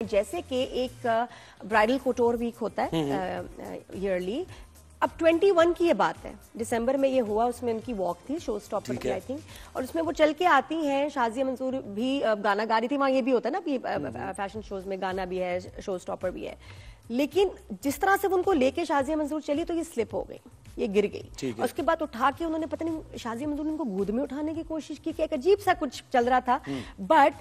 जैसे कि एक ब्राइडल कोटोर वीक होता है ईयरली। अब 21 की ये बात है, दिसंबर में ये हुआ, उसमें उनकी वॉक थी शो स्टॉपर की आई थिंक, और उसमें वो चल के आती हैं। शाजिया मंसूर भी गाना गा रही थी, वहाँ ये भी होता है ना फैशन शोज में गाना भी है, शो स्टॉपर भी है। लेकिन जिस तरह से वो उनको लेके शाजिया मंसूर चली तो ये स्लिप हो गई, ये गिर गई। और उसके बाद उठा के उन्होंने पता नहीं शाजिया मंसूर ने उनको गोद में उठाने की कोशिश की, एक अजीब सा कुछ चल रहा था। बट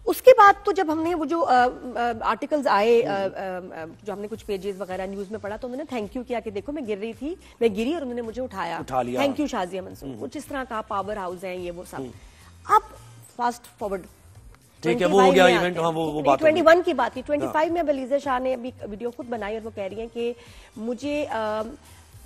उसके बाद तो जब हमने वो जो आर्टिकल्स आए, जो हमने कुछ पेजेस वगैरह न्यूज में पढ़ा, तो उन्होंने थैंक यू किया कि देखो मैं गिर रही थी, मैं गिरी और उन्होंने मुझे उठा लिया, थैंक यू शाजिया मंसूर। कुछ इस तरह का पावर हाउस है ये वो सब। अब फास्ट फॉरवर्ड, ठीक है, वो हो गया इवेंट, हाँ वो बात 21 की बात थी। 25 में अलीज़ा शाह ने अभी वीडियो खुद बनाई और वो कह रही हैं कि मुझे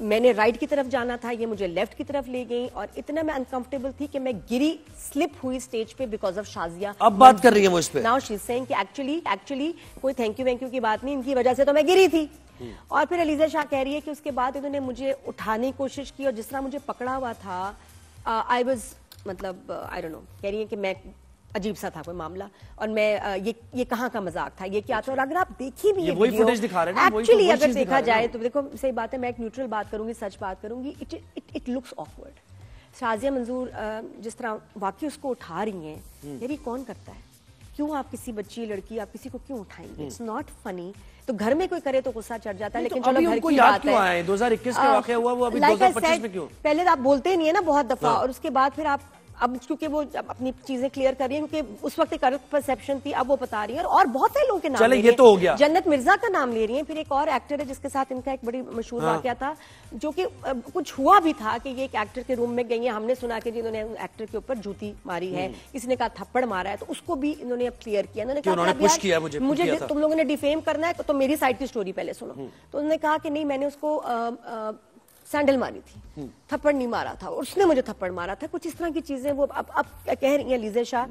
मैंने राइट की तरफ जाना था, ये मुझे लेफ्ट की तरफ ले गई और इतना मैं अनकंफर्टेबल थी कि मैं गिरी, स्लिप हुई स्टेज पे बिकॉज ऑफ शाजिया। अब बात कर रही है वो इस पे। नाउ शी इज सेइंग कि एक्चुअली कोई थैंक यू की बात नहीं, इनकी वजह से तो मैं गिरी थी। और फिर अलीज़ा शाह कह रही है कि उसके बाद इन्होंने मुझे उठाने की कोशिश की और जिस तरह मुझे पकड़ा हुआ था, आई वाज मतलब आई डोंट नो, कह रही है कि मैं अजीब सा था कोई मामला और मैं ये कहाँ का मजाक था, ये क्या था। और अगर आप देखिए भी ये वही फुटेज दिखा रहे हैं ना, एक्चुअली अगर देखा जाए तो देखो सही बात है, मैं एक न्यूट्रल बात करूंगी, सच बात करूंगी, it looks awkward. Shazia Mansoor जिस तरह वाकई उसको उठा रही हैं, यार ये कौन करता है? क्यों आप किसी बच्ची लड़की, आप किसी को क्यों उठाएंगे? It's not funny. तो घर में कोई करे तो गुस्सा चढ़ जाता है, लेकिन तो चलो घर की बात है। 2021 का वाकया हुआ, वो अभी 2025 में क्यों? पहले आप बोलते नहीं है ना बहुत दफा, और उसके बाद फिर आप अब क्योंकि वो अपनी चीजें क्लियर कर रही है, क्योंकि उस वक्त एक करेक्ट परसेप्शन थी, अब वो बता रही है और बहुत सारे लोगों के नाम चले, ये तो हो गया। जन्नत मिर्जा का नाम ले रही है, फिर एक और एक्टर है जिसके साथ इनका एक बड़ी मशहूर वाकया था, जो कि कुछ हुआ भी था कि ये एक एक्टर के रूम में गई है, हमने सुना कि जिन्होंने एक्टर के ऊपर जूती मारी है, किसी ने कहा थप्पड़ मारा है, तो उसको भी इन्होंने अब क्लियर किया। इन्होंने कहा मुझे तुम लोगों ने डिफेम करना है तो मेरी साइड की स्टोरी पहले सुनो। तो उन्होंने कहा कि नहीं, मैंने उसको सैंडल मारी थी, थप्पड़ नहीं मारा था, उसने मुझे थप्पड़ मारा था। कुछ इस तरह की चीजें वो अब कह रही हैं अलीज़ा शाह।